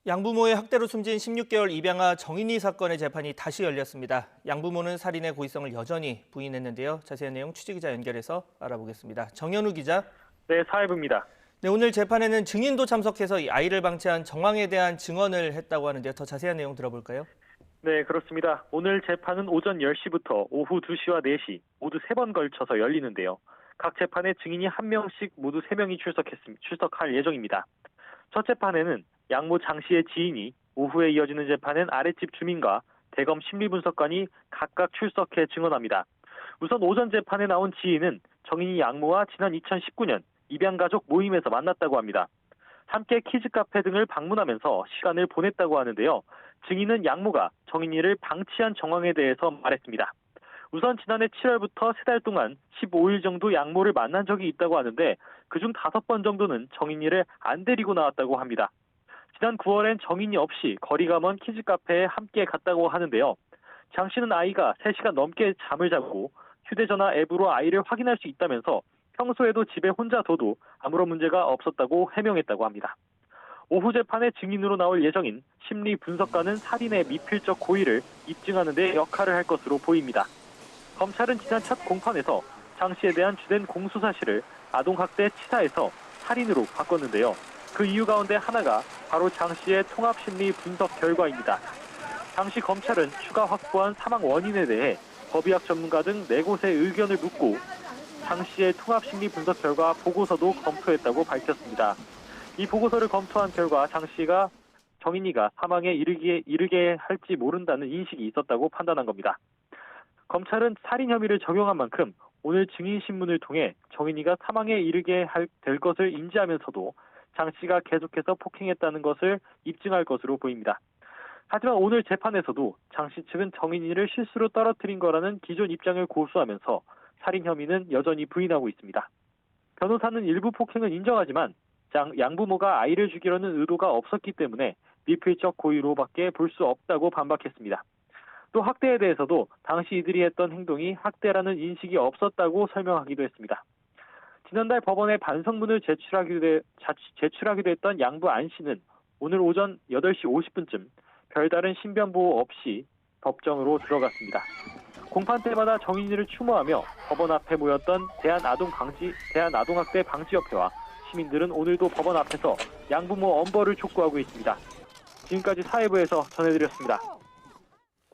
양부모의 학대로 숨진 16개월 입양아 정인이 사건의 재판이 다시 열렸습니다. 양부모는 살인의 고의성을 여전히 부인했는데요. 자세한 내용 취재기자 연결해서 알아보겠습니다. 정현우 기자. 네, 사회부입니다. 네, 오늘 재판에는 증인도 참석해서 이 아이를 방치한 정황에 대한 증언을 했다고 하는데요. 더 자세한 내용 들어볼까요? 네, 그렇습니다. 오늘 재판은 오전 10시부터 오후 2시와 4시 모두 3번 걸쳐서 열리는데요. 각 재판에 증인이 1명씩 모두 3명이 출석할 예정입니다. 첫 재판에는 양모 장 씨의 지인이, 오후에 이어지는 재판엔 아랫집 주민과 대검 심리분석관이 각각 출석해 증언합니다. 우선 오전 재판에 나온 지인은 정인이 양모와 지난 2019년 입양가족 모임에서 만났다고 합니다. 함께 키즈카페 등을 방문하면서 시간을 보냈다고 하는데요. 증인은 양모가 정인이를 방치한 정황에 대해서 말했습니다. 우선 지난해 7월부터 3달 동안 15일 정도 양모를 만난 적이 있다고 하는데 그중 5번 정도는 정인이를 안 데리고 나왔다고 합니다. 지난 9월엔 정인이 없이 거리가 먼 키즈카페에 함께 갔다고 하는데요. 장 씨는 아이가 3시간 넘게 잠을 자고 휴대전화 앱으로 아이를 확인할 수 있다면서 평소에도 집에 혼자 둬도 아무런 문제가 없었다고 해명했다고 합니다. 오후 재판에 증인으로 나올 예정인 심리분석관은 살인의 미필적 고의를 입증하는 데 역할을 할 것으로 보입니다. 검찰은 지난 첫 공판에서 장 씨에 대한 주된 공수사실을 아동학대 치사에서 살인으로 바꿨는데요. 그 이유 가운데 하나가 바로 장 씨의 통합심리 분석 결과입니다. 당시 검찰은 추가 확보한 사망 원인에 대해 법의학 전문가 등 4곳의 의견을 묻고 장 씨의 통합심리 분석 결과 보고서도 검토했다고 밝혔습니다. 이 보고서를 검토한 결과 장 씨가 정인이가 사망에 이르게 할지 모른다는 인식이 있었다고 판단한 겁니다. 검찰은 살인 혐의를 적용한 만큼 오늘 증인 신문을 통해 정인이가 사망에 이르게 될 것을 인지하면서도 장 씨가 계속해서 폭행했다는 것을 입증할 것으로 보입니다. 하지만 오늘 재판에서도 장 씨 측은 정인이를 실수로 떨어뜨린 거라는 기존 입장을 고수하면서 살인 혐의는 여전히 부인하고 있습니다. 변호사는 일부 폭행은 인정하지만 양부모가 아이를 죽이려는 의도가 없었기 때문에 미필적 고의로밖에 볼 수 없다고 반박했습니다. 또 학대에 대해서도 당시 이들이 했던 행동이 학대라는 인식이 없었다고 설명하기도 했습니다. 지난달 법원에 반성문을 제출하기도 했던 양부 안 씨는 오늘 오전 8시 50분쯤 별다른 신변 보호 없이 법정으로 들어갔습니다. 공판 때마다 정인이를 추모하며 법원 앞에 모였던 대한아동학대 방지협회와 시민들은 오늘도 법원 앞에서 양부모 엄벌을 촉구하고 있습니다. 지금까지 사회부에서 전해드렸습니다.